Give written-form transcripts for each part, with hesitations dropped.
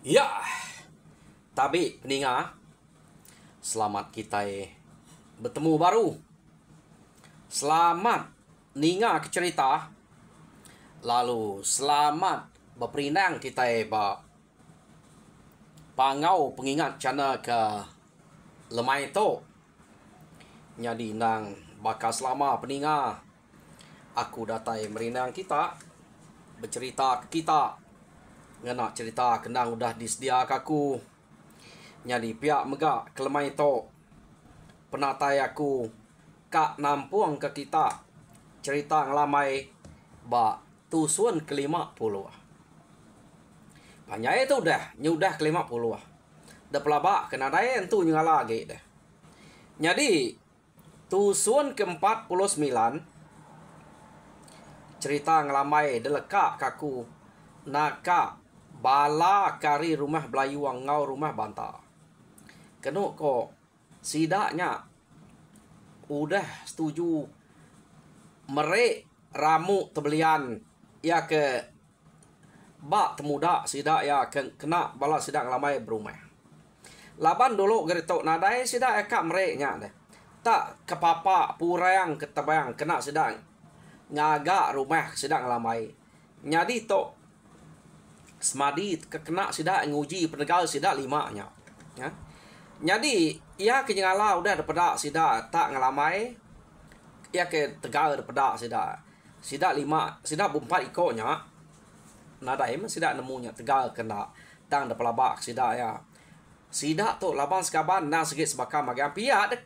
Ya, tapi peninga, selamat kita bertemu baru. Selamat ninga ke cerita. Lalu selamat berperinang kita pangau pengingat cana ke lemai tu. Jadi nang bakal selama peninga. Aku datai merinang kita. Bercerita ke kita. Ngena cerita kenang udah disedia aku. Jadi pihak megak kelemai to. Penatai aku kak nampung ke kita. Cerita ngelamai ba tusun ke-50. Banyak itu dah nyudah ke-50. Dah pelabak kena daya tu nyala lagi dah. Jadi tusun ke-49 cerita ngelamai delekak kaku naka bala kari rumah belayuang ngau rumah banta. Kena kok sidaknya udah setuju merek ramu tebelian ya ke bak temuda sidak ya kena bala sidak ngelamai berumah. Laban dulu gerito nadai sidak ya kak mereknya deh. Tak kepapa purang ketebayang kena sidak ngagak rumah sidak ngelamai. Nyadi to semadi kena sidak nguji penegal sidak 5 nya. Ya. Jadi ia kenyala udah daripada sidak tak ngelamai. Ia ke tegal daripada sidak. Sidak 5, sidak 4 ikutnya. Nadai mah sidak nemunya tegal kena tang daripada bak sidak ya. Sidak tu laban sekaban na sikit sebakam bagian pihak dek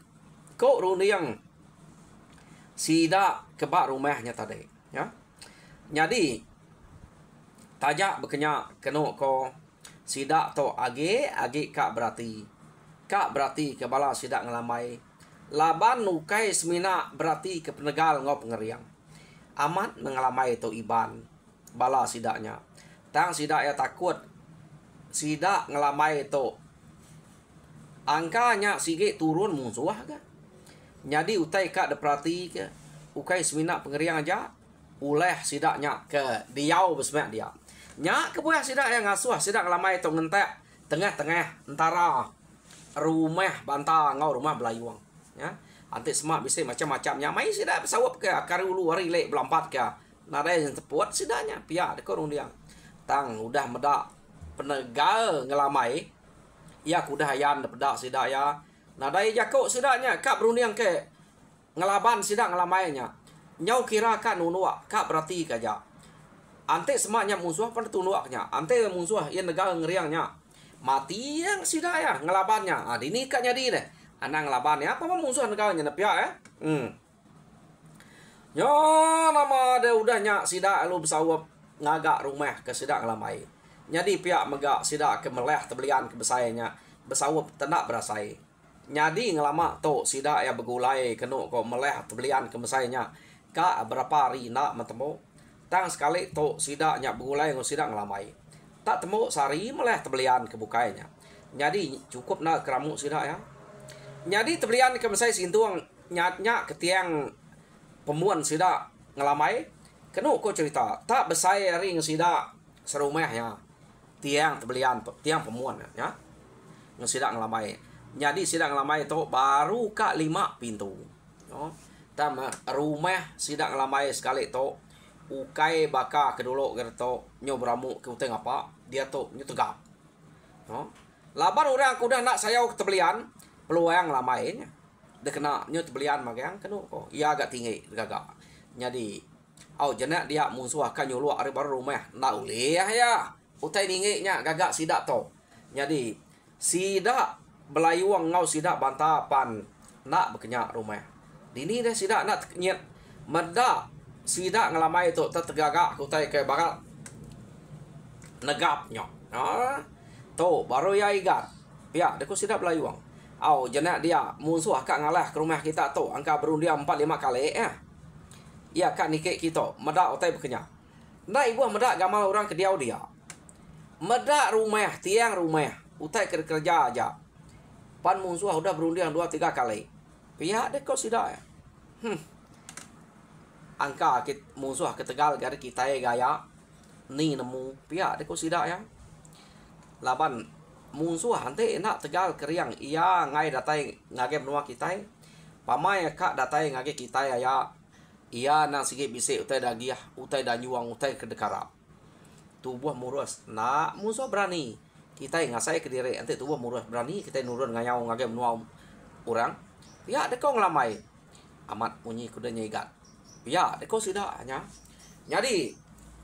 kok runiang sidak kebak rumahnya tadi ya. Jadi tajak berkenyak kena ko sidak to age kak berarti ke bala sidak ngelamai. Laban nukai semina berarti ke penegal ngau pengeriang. Amat mengelamai to iban bala sidaknya. Tang sidak ya takut sidak ngelamai to angkanya sige turun musuh ke. Jadi utai kak deprati ke ukai semina pengeriang aja uleh sidaknya ke diau besmek dia. Nya kebuah sidak yang ngasuh sidak ngelamai to ngentek tengah-tengah antara rumah banta ngau rumah belayuang ya. Antik semak bisa macam-macamnya mai sidak sawap ke kari ulu hari lek belampat ke nada yang tepuat sidaknya pihak dekor dia tang udah medak penegal ngelamai ya kudah hayan depedak sidak ya nada jakok sidaknya kak berunding ke ngelaban sidak ngelamainya nyau kira kak nunua kak berarti kaja antik semaknya musuh pada tunuaknya antik musuh yang negal ngeriangnya mati yang sidak ya ngelabannya. Ini kak jadi deh. Anak ngelabannya apa musuh negalnya nepia Yo nama ada udahnya sidak lu bersawap ngagak rumah ke sidak ngelamai. Jadi pihak megak sidak ke meleh tebelian ke besainya bersawap tenak berasai. Jadi ngelama to sidak ya begulai kena kok meleh tebelian ke besainya. Kak berapa hari nak metemu. Tang sekali to sidaknya begulai ngau sidak ngelamai. Tak temu sari meleh tebelian kebukainya. Jadi cukup nak keramuk sidak ya. Jadi tebelian ke besai sintuang nyatnya ketiang pemuan sidak ngelamai. Kena kok cerita tak besai hari sidak serumah ya. Tiang tebelian tiang pemuan ya. Sidak ngelamai. Jadi sidak ngelamai tu baru kak 5 pintu. No. Tama rumah sidak ngelamai sekali tu ukai baka kedulu gerto nyo beramu ke uteng apa dia tu nyo tegap no laban orang aku dah nak sayau ketebelian peluang lamainya de kena nyo tebelian magang kenu ko ia agak tinggi gagak jadi au jenak dia musuh akan nyuluak ari baru rumah nak uliah ya utai tinggi nya gagak sidak to jadi sidak belayuang ngau sidak bantapan nak berkenyak rumah dini dah sidak nak nyet medak sidak ngelamai tu tertegagak kutai ke barat negapnya tu baru ya igat pihak deku sidak belayuang au jenak dia musuh akak ngalah ke rumah kita tu angka berundian 4-5 kali ya kak nikik kita medak utai berkenyak ndak ibu medak gamal orang ke dia medak rumah tiang rumah utai kerja aja pan musuh udah berundian 2-3 kali pihak deku sidak angka musuh ke tegal gara kita gaya ni nemu pihak deko sidak ya laban musuh ante nak tegal keriang ia ngai datai ngage menua kita pamai kak datai ngage kita ya ia nang sige bise utai dagiah utai danyuang utai kedekara tubuh murus nak musuh berani kita ngasai ke diri ante tubuh murus berani kita nurun ngayau ngage menua orang ya deko ngelamai amat bunyi kuda nyegat ya deko sidaknya jadi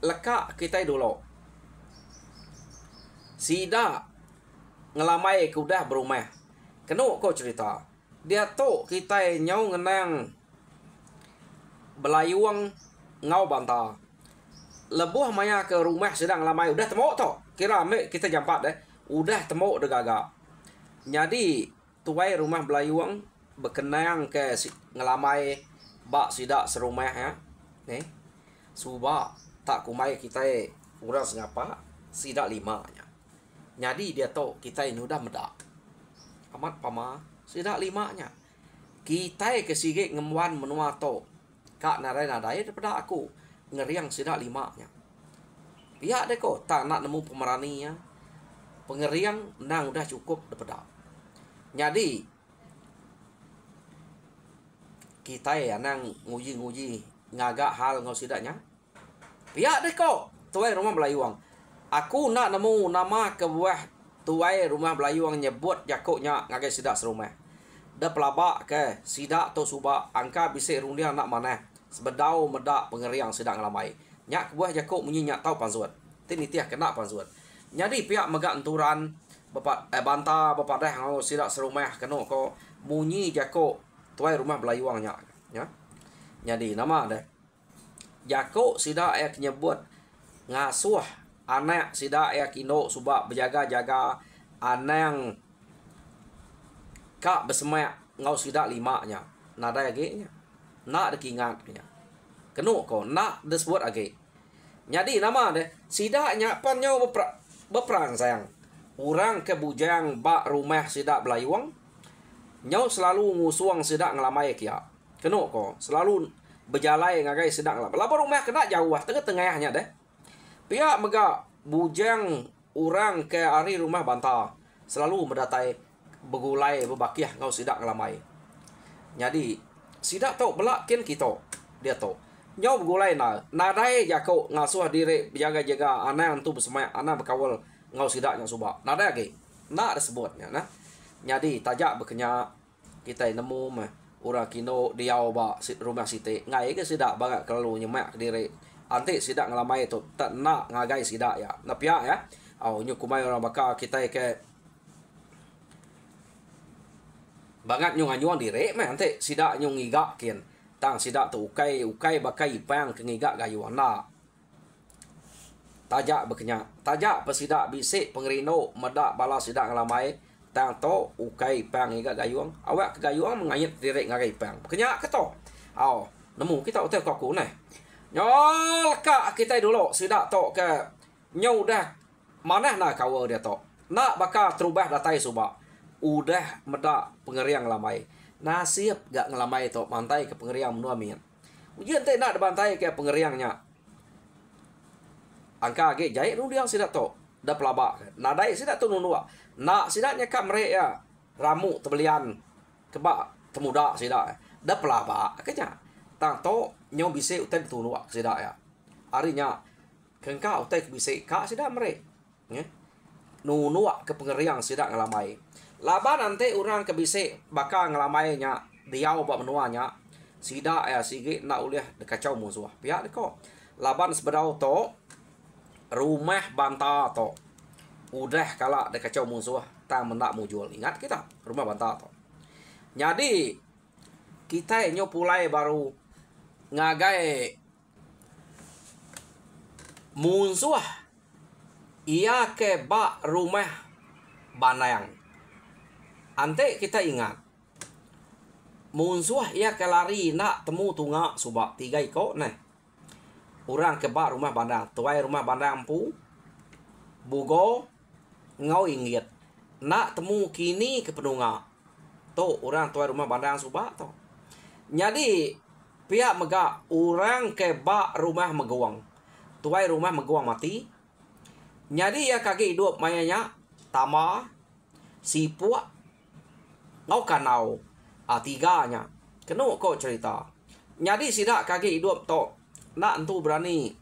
lekak kita dulu sida ngelamai kuda berumah kenu ko cerita dia tu kita nyau ngenang belayuang ngau banta lebuh maya ke rumah sedang ngelamai udah temu tu kira ame kita jampat deh udah temu degaga jadi tuai rumah belayuang berkenang ke ngelamai bak sidak serumah ya nih suba tak kumai kita urang sengapa sidak 5 nya. Jadi dia tahu kita ini udah medak. Amat pama sidak 5 nya. Kita kesige ngemuan menua to. Kak narai nadai daripada aku ngeriang sidak 5 nya. Pihak deko tak nak nemu pemerani ya. Pengeriang nang udah cukup daripada. Jadi kita ya nang nguji-nguji ngagak hal ngau sidaknya. Pihak deko tuai rumah belayuang. Aku nak nemu nama kebuah tuai rumah belayuang nyebut jakoknya ngagai sidak serumah. Da pelabak ke sidak to suba angka bisik rundia nak mana. Sebedau medak pengeriang sidak ngelamai. Nyak kebuah jakok munyi nyak tau pansuat. Tini tiah kena pansuat. Jadi pihak megak enturan bapak banta bapak dah ngau sidak serumah keno ko munyi jakok tuai rumah belayuang nyak ya. Jadi nama dah. Jakok sidak ayak nyebut ngasuh anak sidak ya kino suba berjaga-jaga anang kak bersemak ngau sidak 5 nya nada age nya nak dekingat nya kenu ko nak disebut age jadi nama de sidaknya panyo beperang sayang orang ke bujang bak rumah sidak belayuang nyau selalu ngusuang sidak ngelamai kia kenu ko selalu berjalai ngagai sidak ngelamai laba rumah kena jauh tengah-tengahnya deh pihak megak bujang orang ke ari rumah banta selalu mendatai begulai berbakiah ngau sidak ngelamai. Jadi sidak tok belakin kita dia tok. Nyau begulai nadai jako ngasuh diri jaga-jaga anak tu bersemak anak berkawal ngau sidaknya suba. Nadai lagi. Nak disebutnya nah. Jadi tajak berkenya kita nemu mah orang kino diau ba rumah site ngai ke sidak banget kalau nyemak diri anti sidak ngelamai tu tak nak ngagai sidak ya napia ya au nyu kumai orang baka kita ke banget nyu nganyuang dire mah anti sidak nyu ngigak kian tang sidak tu ukai bakai pang ke ngigak gayuan na tajak berkenya tajak pesidak bisik pengerino medak bala sidak ngelamai tang to ukai pang ngigak gayuang awak ke gayuang mengayat dire ngagai pang berkenya ke to au nemu kita utai kaku nah nyol kak kita dulu sidak tok ke nyau dah mana nak kawa dia tok nak bakal terubah datai suba udah medak pengeriang ngelamai nasib gak ngelamai tok mantai ke pengeriang menua mian ujian teh nak bantai ke pengeriangnya angka ge jai nu diang sidak tok da pelabak nadai sidak tu nunua nak sidaknya kak merek ya ramu tebelian kebak temuda sidak da pelabak kenya tang to nyau bise utai tunu wak sidak ya arinya kengka utai bise kak sidak merek ya nunu wak ke pengeriang sidak ngelamai laba nanti orang ke bise bakal ngelamai nya diau bak menuanya sidak ya sige nak uliah dekacau musuh pihak deko laban sebedau to rumah banta to udah kala dekacau musuh tang mendak mujul ingat kita rumah banta to jadi kita nyo pulai baru ngagai musuh ia ke bak rumah banayang ante kita ingat musuh ia ke lari nak temu tunga suba 3 iko nah orang ke bak rumah bandang tuai rumah bandang pu bugo ngau inggit nak temu kini ke penunga to orang tuai rumah bandang suba to jadi pihak megak orang ke bak rumah meguang tuai rumah meguang mati jadi ya kaki hidup mayanya Tama, Sipua, ngau kanau, tiganya. Kena kok cerita. Jadi sidak kaki hidup to. Nak entu berani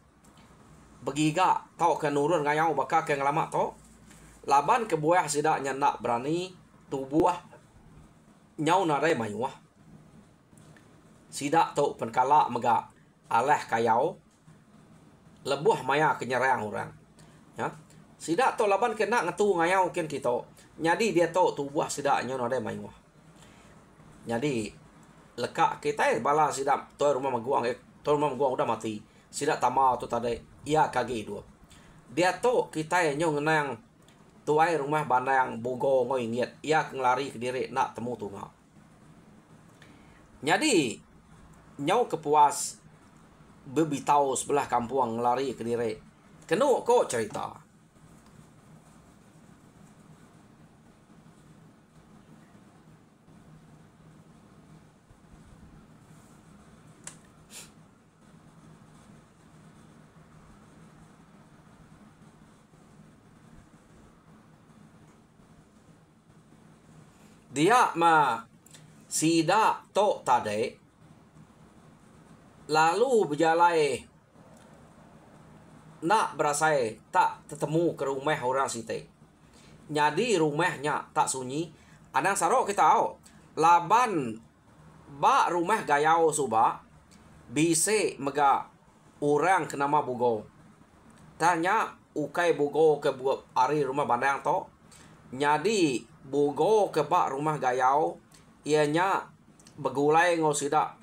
begiga tau ke nurun ngayau baka ke ngelamak to. Laban ke buah sidaknya nak berani tubuh nyau narai mayuah. Sidak to penkala mega aleh kayau lebuh maya kenyerang orang. Ya. Sidak to laban kena ngetu ngayau ken kita. Jadi dia to tubuh sidaknya narai mayuah. Jadi lekak kita bala sidak to rumah maguang to rumah maguang udah mati. Sidak tama tu tadi ia kagi dua. Dia to kita nyong nang tuai rumah bandang bogo ngoi ngiet ia ngelari ke diri nak temu tunga. Jadi nyau kepuas bebitau sebelah kampung ngelari ke diri. Kenu kok cerita. Dia ma sida to tade lalu berjalai nak berasai tak ketemu ke rumah orang site. Jadi rumahnya tak sunyi. Anang sarok kita tahu. Laban ba rumah gayau suba bise mega orang ke nama bugo. Tanya ukai bugo ke ari rumah bandang to. Jadi bugo ke bak rumah gayau ianya begulai ngau sidak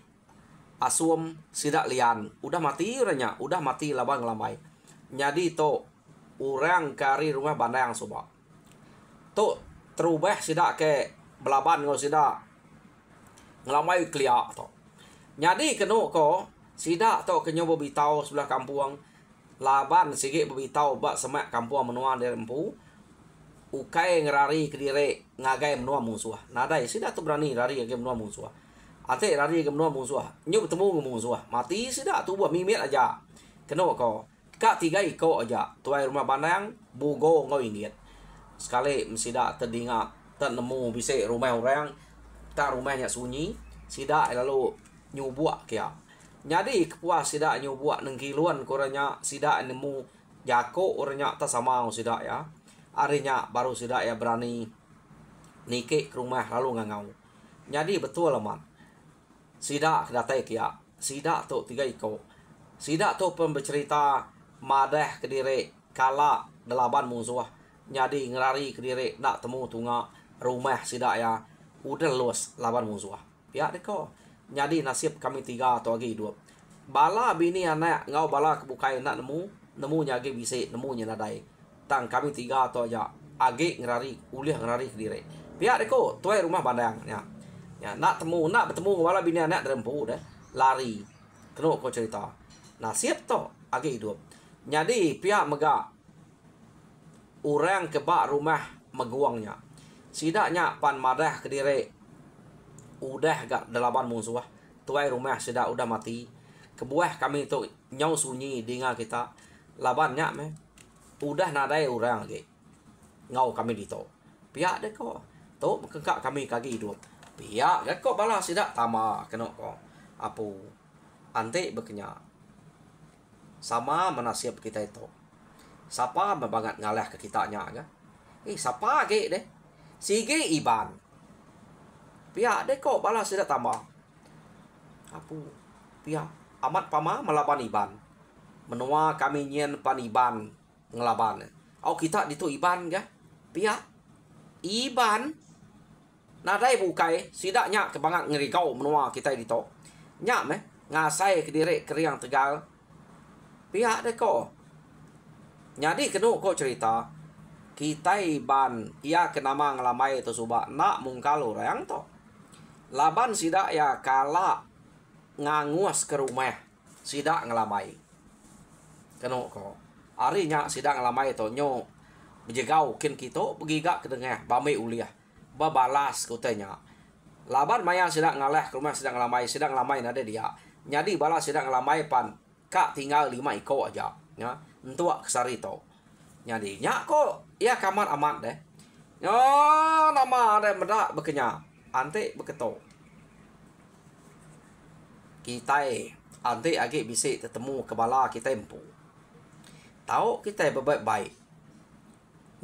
asum sidak lian udah mati orangnya udah mati laban ngelamai. Jadi to orang kari rumah bandang soba to terubah sidak ke belaban ngau sidak ngelamai kelia to. Jadi kena ko sidak to kenyo bebitau sebelah kampung laban sikit bebitau bak semak kampung menua dari empu. Ukai ngerari ke diri ngagai menua musuh. Nadai sidak tu berani lari ke menua musuh. Ate lari ke menua musuh. Nyu bertemu ke musuh. Mati sidak tu buat mimit aja. Kena kau. Kak tiga iko aja. Tuai rumah bandang bugo ngau inget. Sekali sidak terdinga nemu bisa rumah orang. Tak rumahnya sunyi. Sidak lalu nyubuak kia. Jadi kepuas sidak nyubuak nengkiluan koranya sidak nemu jako orangnya tak sama sidak ya. Arinya baru sidak ya berani nike ke rumah lalu ngangau. Jadi betul lah sidak kedatai kia. Sidak tu tiga iko. Sidak tu pun bercerita madah ke diri kala delapan musuh. Jadi ngelari ke diri nak temu tunga rumah sidak ya udah luas laban musuh. Ya deko. Jadi nasib kami tiga atau lagi dua. Bala bini anak ngau bala kebukai nak nemu nyagi bisi nemu nyanadai. Tang kami tiga atau aja age ngerari uliah ngerari ke diri. Pihak deko tuai rumah bandang ya. Ya nak bertemu wala bini anak derempu dah lari. Kena ko cerita. Nasib to age hidup. Jadi pihak mega orang kebak rumah meguangnya. Sidaknya pan madah ke diri. Udah gak delapan musuh. Tuai rumah sidak udah mati. Kebuah kami tu nyau sunyi dinga kita. Labannya meh. Udah nadai orang lagi. Ngau kami dito. Pihak deh kok. Tu kekak kami kaki hidup. Pihak deh kok balas sidak tama kena kok. Apu. Ante berkenya. Sama menasib kita itu. Siapa membangat ngalah ke kitanya kan? Siapa lagi deh? Sige Iban. Pihak deh kok balas sidak tama. Apu. Pihak amat pama melaban Iban. Menua kami nyen pan Iban ngelaban. Oh kita ditu Iban ga? Pihak Iban nadai bukai sidaknya kebangat ngeri kau menua kita ditu. Nyak meh ngasai ke diri keriang Tegal. Pihak deko. Jadi kena kau cerita kita Iban ia kenama ngelamai tu subak nak mungkalo rayang to. Laban sidak ya kala nganguas ke rumah sidak ngelamai. Kena kau. Arinya sidang lamai to nyo berjegau kin kita pergi gak ke tengah bame uliah babalas kutanya laban maya sidang ngalah ke rumah sidang lamai nade dia. Jadi balas sidang lamai pan kak tinggal 5 iko aja ya entuak kesari to. Jadi nyak kok ya kamar amat deh. Oh, nama ada medak bekenya. Ante beketo. Kita ante agi bisa ketemu kepala kita empu. Tahu kita berbaik-baik.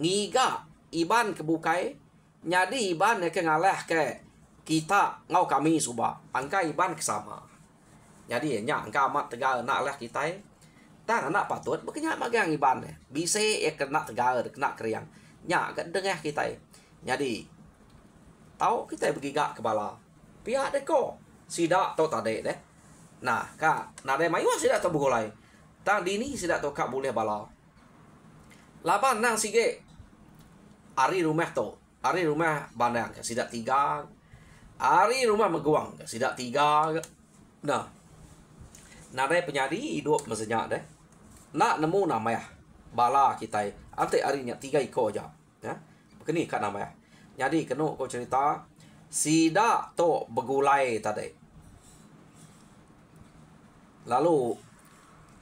Ngiga iban kebukai. Nyadi iban ke ngaleh ke kita ngau kami suba. Angka iban kesama. Jadi nya angka amat tegal nak lah kita. Tang anak patut bekenya magang iban. Bisa kena tegal kena keriang. Nya gak dengah kita. Jadi tahu kita bergigak kepala. Pihak deko. Sidak tau tadi deh. Nah, kak, nade mayu sidak tau begolai. Tang dini sidak tau kak boleh bala. Laban nang sige. Ari rumah to. Ari rumah bandang ke sidak 3. Ari rumah meguang ke sidak 3. Nah. Nade penyadi hidup mesenya deh. Nak nemu namanya bala kita. Ante arinya 3 iko aja. Ya. Begini kat namanya. Jadi kena kau cerita sidak to begulai tadi. Lalu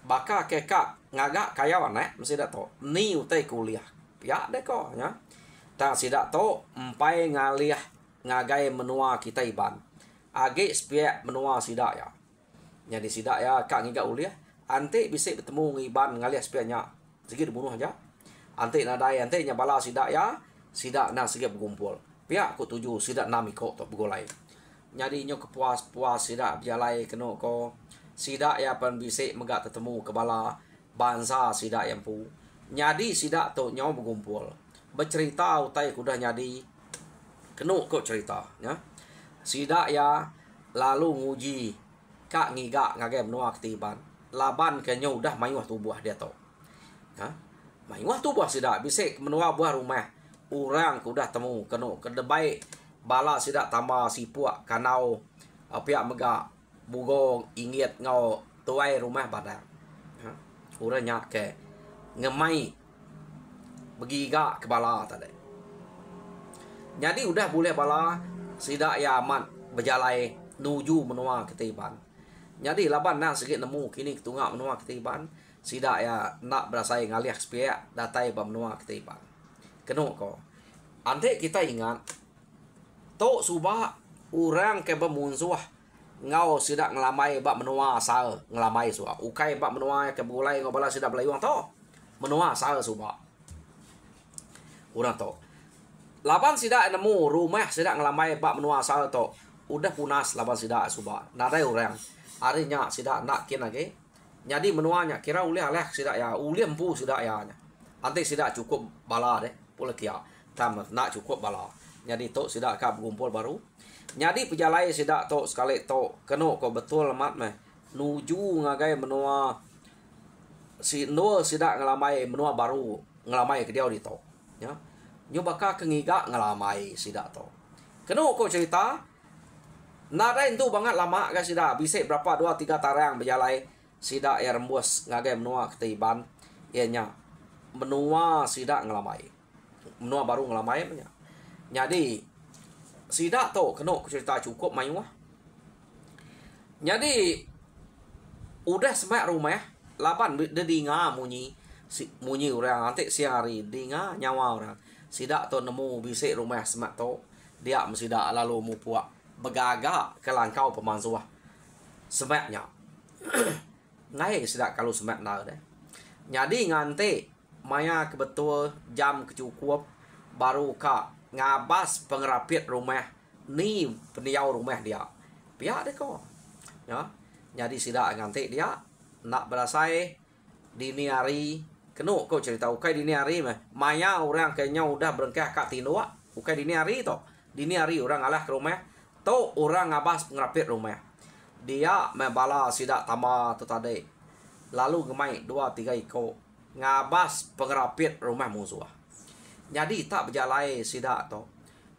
baka kekak ngagak kayawan mesti dak to. Ni utai kuliah. Ya deh ko ya. Ta sidak to empai ngaliah ngagai menua kita iban. Age spiak menua sidak ya. Jadi sidak ya kak ngiga uliah. Ante bisa bertemu ngiban ngaliah spiaknya. Segi dibunuh aja. Ante nadai ante nya bala sidak ya. Sidak na segi berkumpul. Pihak ku tuju sidak na miko to begolai. Jadi nyo kepuas-puas sidak berjalai kena ko. Sidak ya pan bisa megak ketemu kepala bangsa sidak yang pu. Nyadi sidak to nyo berkumpul. Bercerita utai kuda nyadi. Kena ko cerita ya. Sidak ya lalu nguji kak ngiga ngage menua ketiban. Laban ke nyo udah mayuah tubuh dia to. Ha? Mayuah tubuh sidak bisa menua buah rumah. Orang kudah temu kena kedebai bala sidak tambah sipuak kanau pihak megak bugong inget ngau tuai rumah badang. Ha? Uranya ke ngemai begiga ke bala tadi. Jadi udah boleh bala sidak ya amat berjalai nuju menua ketiban. Jadi laban nak sikit nemu kini ketungak menua ketiban. Sidak ya nak berasai ngaliah sepiak datai ba menua ketiban. Kena ko. Ante kita ingat tok subah orang ke bermunsuh ngau sidak ngelamai bak menua asal ngelamai suah. Ukai bak menua ke bulai ngau bala sidak belayuang to. Menua asal subah. Urang to. Laban sidak nemu rumah sidak ngelamai bak menua asal to. Udah punas laban sidak subah. Nadai orang. Arinya sidak nak kin lagi. Jadi menuanya kira ulih aleh sidak ya. Ulih empu sidak ya. Ante sidak cukup bala deh. Pula kia. Tam nak cukup bala. Jadi tok sidak kap gumpul baru. Jadi pejalai sidak tok sekali tok kena ko betul mat meh. Nuju ngagai menua si no sidak ngelamai menua baru ngelamai ke dia di tok. Ya. Nyo baka kengiga ngelamai sidak tok. Kena ko cerita nada itu banget lama guys sidak bisa berapa 2-3 tarang berjalai sidak ya rembus ngagai menua ketiban ianya menua sidak ngelamai. Menua baru ngelamai punya. Jadi sidak tu kena cerita cukup mayuah. Jadi udah semak rumah laban dia dinga munyi orang nanti siang hari dinga nyawa orang. Sidak tu nemu bisik rumah semak tu dia mesti dak lalu mu puak begagak ke langkau pemansuah. Semaknya. Ngai sidak kalau semak na deh. Jadi ngante maya kebetul jam kecukup baru kak ngabas pengerapit rumah ni peniau rumah dia pihak deh kok ya. Jadi sidak nganti dia nak berasai dini hari kena kau cerita ukai dini hari mah maya orang kayaknya udah berengkah kak tindua ukai dini hari to dini hari orang alah ke rumah to orang ngabas pengerapit rumah dia membala sidak tambah tu tadi lalu gemai 2-3 iko ngabas pengerapit rumah musuh. Jadi tak berjalai sidak to.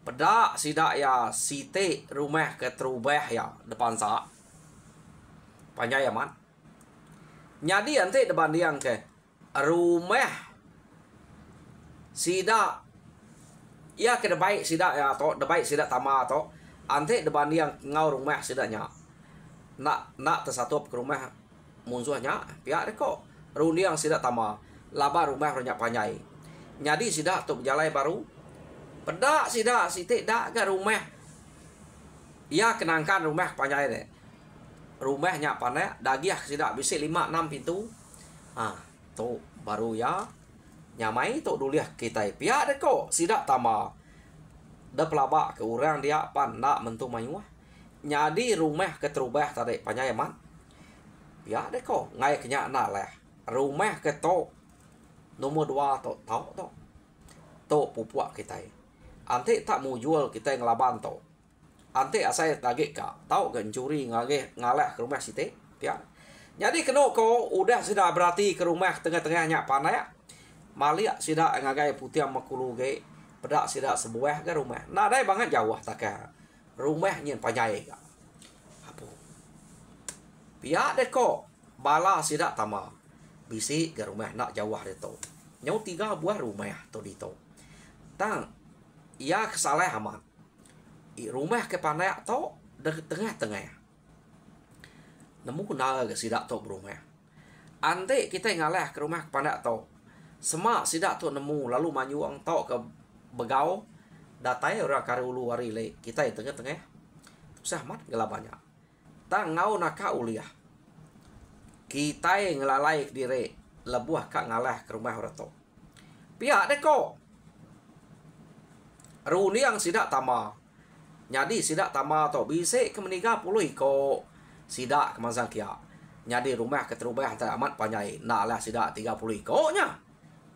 Pedak sidak ya site rumah ke terubah ya depan sa. Panjang ya man. Jadi ante depan diang ke rumah sidak ya ke debaik sidak ya to debaik sidak tama to. Ante depan diang ngau rumah sidaknya. Nak tersatup ke rumah musuhnya pihak deko. Rundiang sidak tama laba rumah banyak panjai. Jadi sidak tu berjalai baru Pedak sida sitik dak ke rumah. Ia kenangkan rumah panjai deh. Rumahnya pandai dagiah sida bisi 5-6 pintu. Tu baru ya nyamai tu duliah kita pihak deko sida tama. Da pelabak ke orang dia pandak mentu mayuah. Nyadi rumah keterubah tadi panjai man. Pihak deko ngai kenya nak leh. Rumah ke to nomor 2 to tau to. To pupuak kita. Ante tak mau jual kita ngelaban to. Ante asai tagik ka. Tahu kan curi ngalah ke rumah site. Ya. Jadi kena ko udah sudah berarti ke rumah tengah-tengahnya panai. Malia sida ngagai putih makulu ge. Pedak sida sebuah ke rumah. Nah dai banget jauh tak ka. Rumah nyen panjai ka. Apa? Pia deko bala sida tama. Bisi ke rumah nak jauh de to. Nyau 3 buah rumah to di to. Tang ia kesalah amat. Rumah ke panai to de tengah-tengah. Nemu kuna ke sidak to berumah. Ante kita ngalah ke rumah ke panai to. Semak sidak to nemu lalu manyuang to ke begau. Datai orang karulu wari le. Kita tengah-tengah. Susah mat gelabanya. Tang ngau naka uliah. Kita ngelalai diri lebuah kak ngalah ke rumah orang to. Pihak deko. Runi yang sidak tama. Nyadi sidak tama to bisik ke meniga puluh iko. Sidak ke mazang kia. Nyadi rumah keterubah antara amat panjai. Nak lah sidak 30 iko nya.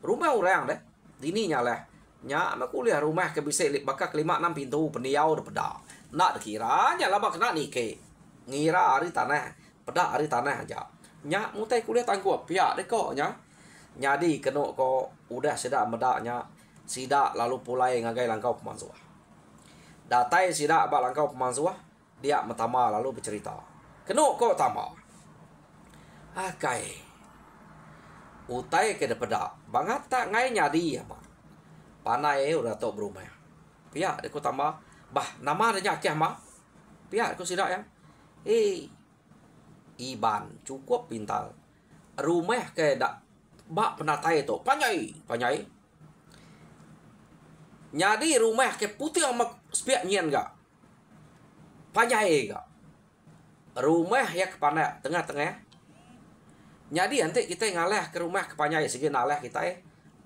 Rumah orang deh. Dini nya lah. Nya nak kuliah rumah ke bisik bakak 5-6 pintu peniau de pedak. Nak dikira nya lah bak nak nike. Ngira hari tanah. Pedak hari tanah aja. Nya mutai kuliah tanggup. Pihak deh kok nya. Nyadi kena ko udah sidak medaknya. Sidak lalu pulai ngagai langkau pemansuah. Datai sidak bak langkau pemansuah. Dia metama lalu bercerita. Kena kok tama. Akai. Utai ke depedak. Bangat tak ngai nyadi ya mak. Panai udah tok berumah. Pihak aku tama. Bah nama dia nyakiah mak. Pihak aku sidak ya. Iban cukup pintal. Rumah ke dak. Bak penatai tu. Panjai. Nyadi rumah ke putih amak sepiak nyen gak. Panjai gak. Rumah ya ke panai tengah-tengah. Nyadi nanti kita ngalah ke rumah ke panjai. Sigi nalah kita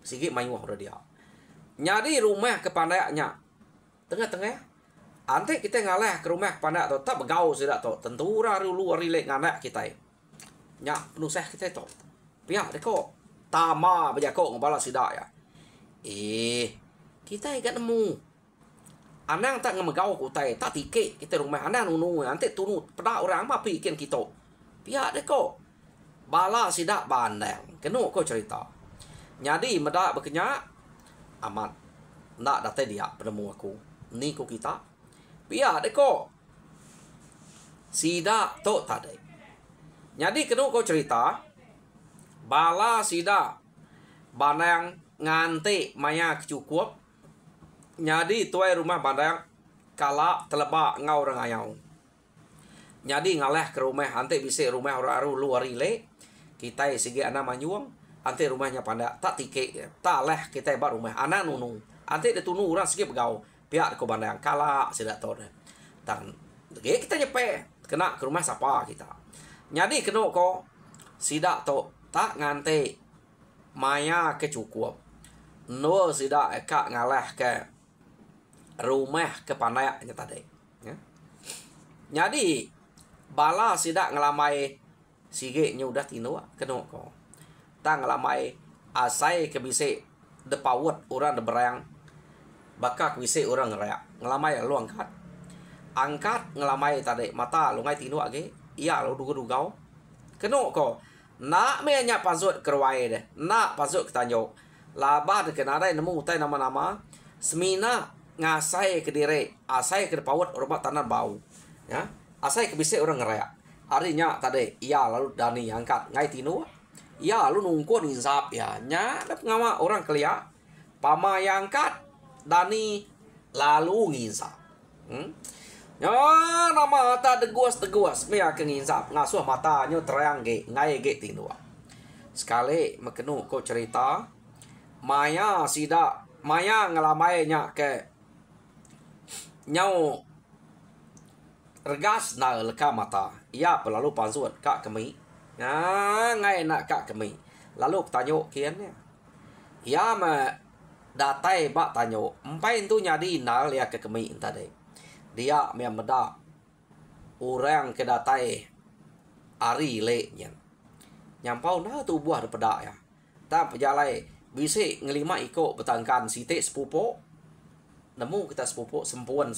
sigi mayuah udah dia. Nyadi rumah ke panainya tengah-tengah. Nanti kita ngalah ke rumah ke panai tu. Tak begau sudah tu. Tentura rulu rilek nganak kita. Nyak penusah kita tu. Pihak deko. Tama berjakok ngepala sidak ya. Kita ikat nemu. Anang tak ngemegau kutai. Tak tiket kita rumah. Anang nunu. Nanti tunu. Pedak orang apa pikin kita. Pihak deko. Bala sidak bandang. Kena kau cerita. Nyadi medak berkenyak. Amat. Nak datai dia penemu aku. Ni ku kita. Pihak deko. Sidak tok tadi. Nyadi kena kau cerita. Bala sidak bandang nganti maya kecukup. Nyadi tuai rumah bandang kala telebak ngau rengayau. Nyadi ngalah ke rumah ante bisik rumah orang aru luar rile. Kita segi anak manyuang ante rumahnya pandak tak tiket tak leh kita bar rumah anak nunu. Ante ditunu orang segi begau pihak ko bandang kala sidak tahu dah. Dan kita nyepe kena ke rumah siapa kita. Nyadi kena ko sidak to tak ngante maya kecukup. No sidak eka ngalah ke rumah ke panainya tadi. Ya. Jadi bala sidak ngelamai sige nya udah tinu kena ko. Tang ngelamai asai ke bisik de pawut orang de berang. Bakak bisik orang ngerayak. Ngelamai lu angkat. Angkat ngelamai tadi mata lu ngai tinu age. Iya lu duga-dugau. Kena ko. Nak me nya pasut kerwai deh. Nak pasut ketanjok. Labah de kenadai nemu utai nama-nama. Semina ngasai ke diri, asai ke pawut obat tanah bau. Ya. Asai ke bisik orang ngerayak. Harinya tadi, iya lalu Dani angkat ngai tinu. Iya lalu nungku insap ya. Nya ada ngama orang kelia. Pama yang angkat Dani lalu nginsap. Ya nama mata teguas me akan nginsap ngasuh matanya terang ge ngai ge tinu. Sekali mekenu ko cerita Maya sidak Maya ngelamainya ke Nyau regas na leka mata. Ia pelalu pansuat kak kami. Ngai nak kak kami. Lalu tanya kiannya. Ia me datai bak tanya. Empai itu nyadi nal ya ke kami tadi. Dia me meda orang ke datai ari le nyen. Nyampau na tu buah daripada ya. Tak pejalai bisi ngelima ikut betangkan site sepupu. Nemu kita sepupu sempuan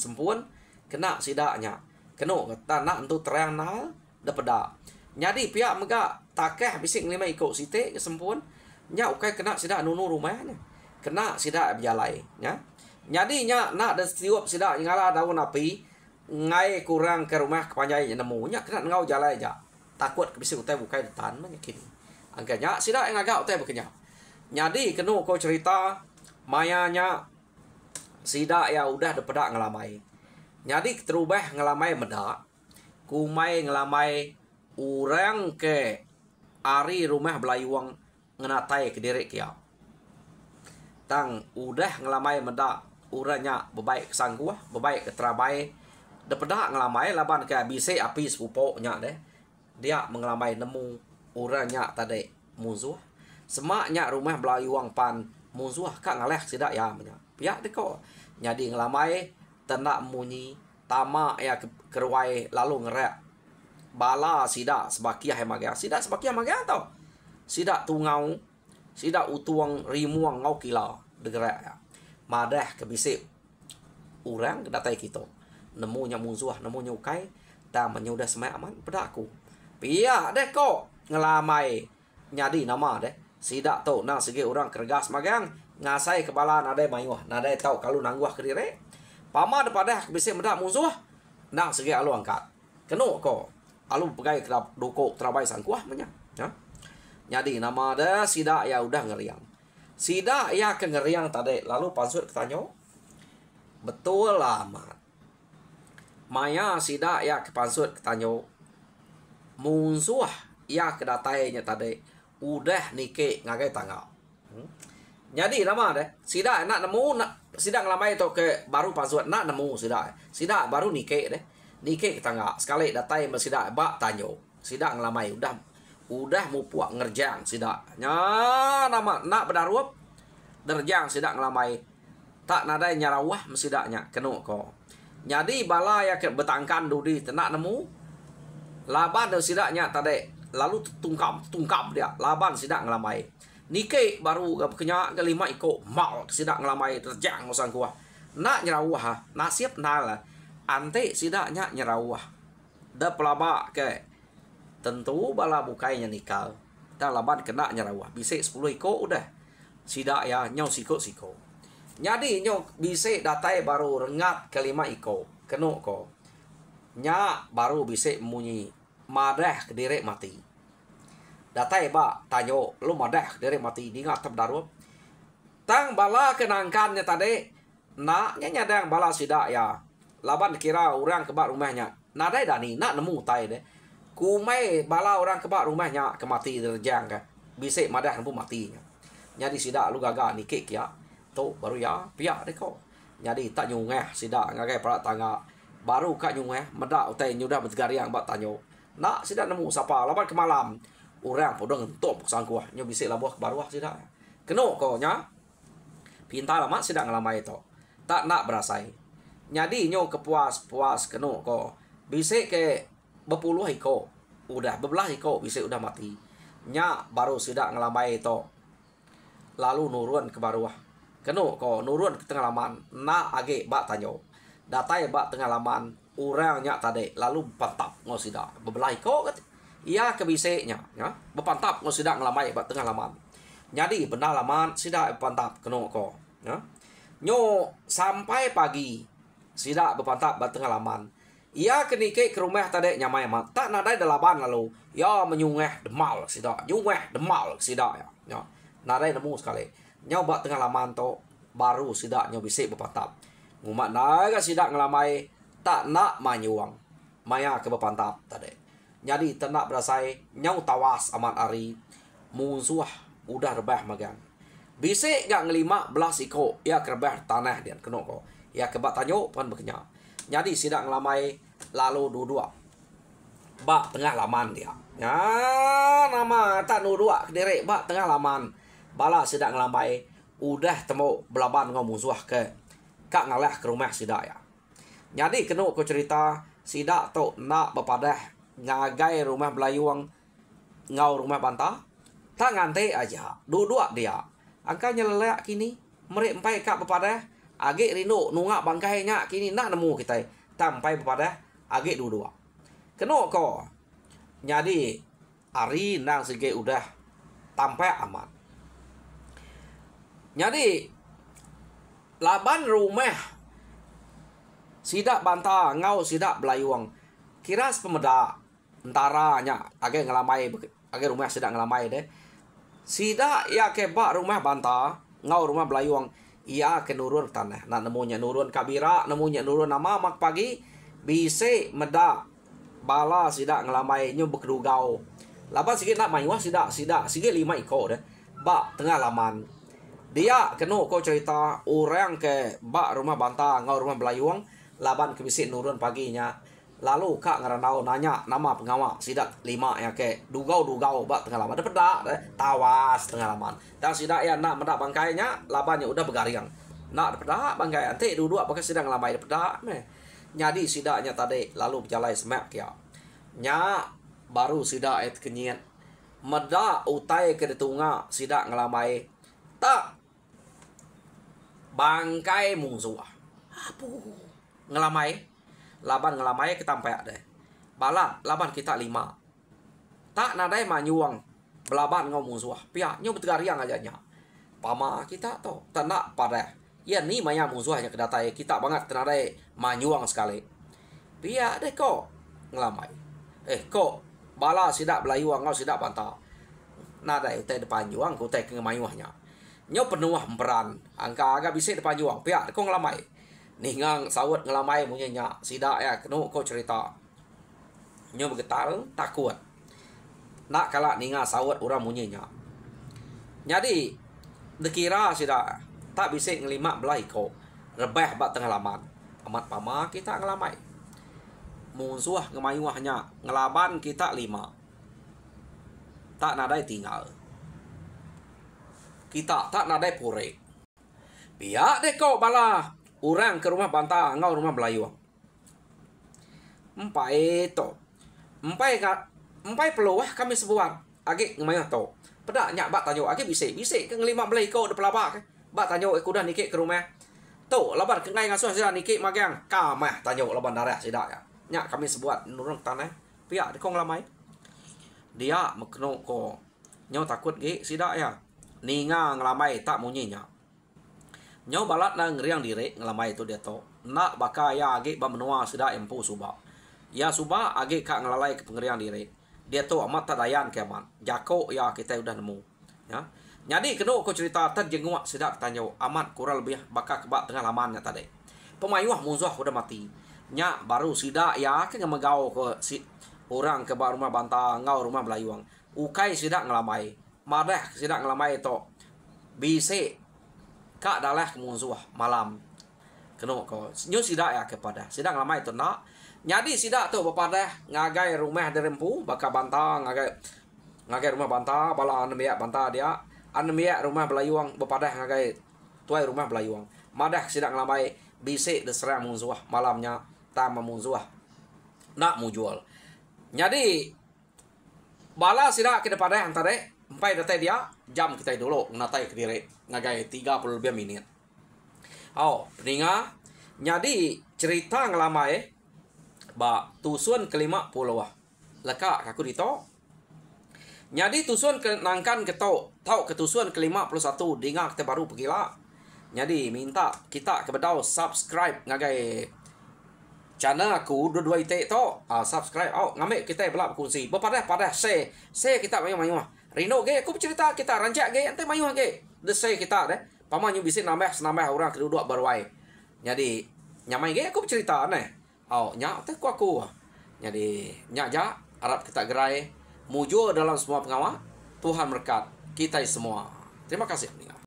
kena sidaknya. Kena kata nak untuk terang nal daripada. Jadi pihak mega takeh bisi ngelima ikut site sempuan. Nya ukai kena sidak nunu rumahnya. Kena sidak berjalai ya. Jadi nya nak ada setiap sidak ngala daun api ngai kurang ke rumah kepanjai nemu nya kena ngau jalai aja. Takut bisi utai bukai detan kini. Angkanya sidak yang agak utai bekenya. Jadi kena kau cerita mayanya sidak ya udah daripada ngelamai. Jadi terubah ngelamai medak. Kumai ngelamai orang ke ari rumah belayuang ngenatai ke diri kia. Tang udah ngelamai medak uranya bebaik kesangguah, bebaik ke terabai. Daripada ngelamai laban ke bisi api sepupuknya deh. Dia mengelamai nemu uranya tadi musuh. Semaknya rumah belayuang pan musuh kak ngaleh sidak ya punya. Pihak deko. Jadi ngelamai tenak munyi tamak ya keruai lalu ngerek bala sidak sebakia hemaga. Sidak sebakia maga tau. Sidak tungau, sidak utuang rimuang ngau kila degerak ya. Madah ke bisik orang kedatai kita. Nemunya musuh, nemunya ukai, ta menyudah semai aman pada aku. Pihak deko ngelamai nyadi nama deh. Sidak tu nang segi orang kergas magang ngasai kepala nadai mayuh nadai tahu kalau nangguah kerire pama daripada bisa medak musuh nang segi alu angkat kenu ko alu pegai kerap doko terabai sangkuah menya ya. Jadi nama ada sidak ya udah ngeriang sidak ya ke ngeriang tadi lalu pansut ketanya betul lah mat maya sidak ya ke pansut ketanya musuh ya kedatainya tadi udah nike ngagai tanggal. Jadi nama deh, sidak nak nemu nak sidak ngelamai tu ke baru pansuat nak nemu sidak baru nike deh, nike ke tanggal sekali datai sidak bak tanyo, sidak ngelamai udah mupuak ngerjang sidak, nya nama nak berdaruap, derjang sidak ngelamai, tak nadai nyarawah mesidaknya kenu ko. Jadi bala ya ke betangkan dudi tenak nemu, laban tu sidaknya tadi. Lalu tungkap dia laban sidak ngelamai nike baru kenya kelima iko mal sidak ngelamai terjang ngosang kuah nak nyerawah nasib nala ante sidaknya nyerawah da pelaba ke tentu bala bukainya nikal dan laban kena nyerawah bisa 10 iko udah sidak ya nyau siko jadi nyau bisa datai baru rengat kelima iko kenu ko nya baru bisa munyi madah ke direk mati. Datai ba tanyo lu madah direk mati di ngat darup. Tang bala kenangkannya tadi naknya nyadang bala sidak ya. Laban kira orang kebak rumahnya. Nadai dani nak nemu tai deh. Kumai bala orang kebak rumahnya kemati derjang ka. Bisik madah nemu matinya. Jadi sidak lu gagak nikik ya. Tu baru ya pihak deh kok. Jadi tak nyungeh sidak ngagai perak tangga. Baru kak nyungeh medak utai nyudah bergariang bak tanyo. Nak sidak nemu siapa laban ke malam orang podong entok sangkuah nyo bisik labuh ke baruah sidak keno ko nya pinta lama sidak ngelamai to tak nak berasai nyadi nyo kepuas keno ko bisik ke bepuluh iko udah bebelah iko bisik udah mati nya baru sidak ngelamai to lalu nurun ke baruah keno ko nurun ke tengah laman nak age bak tanyo datai bak tengah laman orangnya tadi lalu pantap ngosidak bebelah iko ia kebiseknya ya bepantap ngosidak ngelamai bat tengah laman jadi benar laman sidak pantap keno ko ya nyo sampai pagi sidak bepantap bat tengah laman ia kenike ke rumah tadi nyamai mat tak nadai dalaban lalu ya menyungeh demal sidak nyungeh demal sidak ya nadai nemu sekali nyo bat tengah laman to baru sidak nyo bisik bepantap ngumat naga sidak ngelamai tak nak manyuang maya ke bepantap tadi jadi tenak berasai nyau tawas amat ari musuh udah rebah magang bisik gak ngelima belas iko ya kerebah tanah dia keno ko ya kebat tanyo pan bekenya Jadi sidak ngelamai lalu dua bak tengah laman dia. Ya, nama tak dua kediri bak tengah laman. Bala sidak ngelamai udah temu belaban ngau musuh ke kak ngalah ke rumah sidak ya. Jadi kena ko cerita sidak tu nak berpadah ngagai rumah belayuang ngau rumah bantah. Tak ngante aja dua dia. Angkanya lelak kini mereka empai kak berpadah age rindu nungak bangkainya kini nak nemu kita tampai berpadah age dua. Kena ko. Jadi hari nang sige udah tampai aman. Jadi laban rumah sidak bantah ngau sidak belayuang kira pemeda entaranya age ngelamai age rumah sidak ngelamai deh. Sidak ya kebak rumah bantah ngau rumah belayuang ia ke nurun tanah nak nemunya nurun kabira nemunya nurun nama mak pagi bise meda bala sidak ngelamai nyu bekedugau laban sikit nak mayuah sidak sikit 5 ekor deh bak tengah laman dia kena ko cerita orang ke bak rumah bantah ngau rumah belayuang laban ke bisik nurun paginya lalu kak ngeranau nanya nama pengawal sidak 5 ya ke dugau bak tengah laman ada pedak tawas tengah laman dan sidak ya nak medak bangkainya labannya udah begariang nak ada pedak bangkai ante dua pakai sidak ngelamai ada pedak meh. Jadi sidaknya tadi lalu berjalan semak ya. Nya baru sidak et kenyian. Meda utai ke detunga sidak ngelamai. Tak bangkai musuh. Apu ngelamai. Laban ngelamai ketampai deh. Bala laban kita 5. Tak nadai manyuang. Belaban ngau musuh. Pihak nyu betgariang aja nya. Pama kita to tenak pada ya ni maya musuhnya kedatai kita banget tenadai manyuang sekali. Pia deh kok ngelamai. Kok bala sidak belayuang ngau sidak bantah. Nadai utai depan juang ku utai ke mayuahnya. Nyo penuah peran. Angka agak bisa depan juang. Pia kok ngelamai. Ningang sawat ngelamai punya nya sidak ya kenu kok cerita. Nyo begetal takut. Nak kalak ninga sawat orang punya nya. Jadi dekira sidak tak bisa ngelima belai ko rebah bak tengah laman amat pama kita ngelamai musuh ngemayuahnya ngelaban kita 5 tak nadai tinggal kita tak nadai pure biak deh kau bala orang ke rumah bantah ngau rumah belayuang empai to empai peluah kami sebuah age ngemayuah to pedak nyak bak tanyo age bisa ke ngelima belai ko de pelabak bak tanyo kuda nikik ke rumah. Tu laban kengai ngasuh sidak nikik magang. Kamah tanyo laban darah sidak ya. Nyak kami sebuat nurung tanah. Pihak di kong lamai. Dia mekno ko. Nyo takut ge sidak ya. Ninga ngelamai tak munyinya. Nyo balat nang ngeriang diri ngelamai itu dia to. Nak baka ya age ba menua sidak empu suba. Ya suba age kak ngelalai ke pengeriang diri. Dia to amat tak dayan keman. Jako ya kita udah nemu. Ya. Jadi kena ko cerita terjenguk sidak tanyo amat kurang lebih bakal kebak tengah lamannya tadi. Pemayuah musuh udah mati. Nya baru sidak ya ke ngemegau ke si orang ke bak rumah bantah ngau rumah belayuang. Ukai sidak ngelamai. Madah sidak ngelamai to. Bise kak dalah ke musuh malam. Kena ko nyu sidak ya kepada. Sidak ngelamai to nak. Jadi sidak tu bepadah ngagai rumah derempu bakal bantah ngagai rumah bantah bala anemia bantah dia. Anemia rumah belayuang bepadah ngagai tuai rumah belayuang. Madah sidak ngelamai bisik deserang musuh malamnya tama musuh nak mujual. Jadi bala sidak ke depadah antara empai datai dia jam kita dulu natai ke diri ngagai 30 lebih menit. Oh, peninga. Jadi cerita ngelamai ba tusun ke-50 leka kaku dito. Jadi tusun ke nangkan keto tau ketusun ke-51 dengar kita baru pergilah. Jadi minta kita kebedau subscribe ngagai channel aku dua ite to. Subscribe ngambil kita belak kunci. Bepadah share kita mayu-mayu. Rino ge aku bercerita kita rancak ge ante mayu ge. De share kita deh. Pamannya bisa nambah orang kedua baru wae. Jadi nyamai ge aku bercerita aneh. Nyak teh aku. Jadi nyak ja harap kita gerai mujur dalam semua pengawal. Tuhan berkat kita semua. Terima kasih.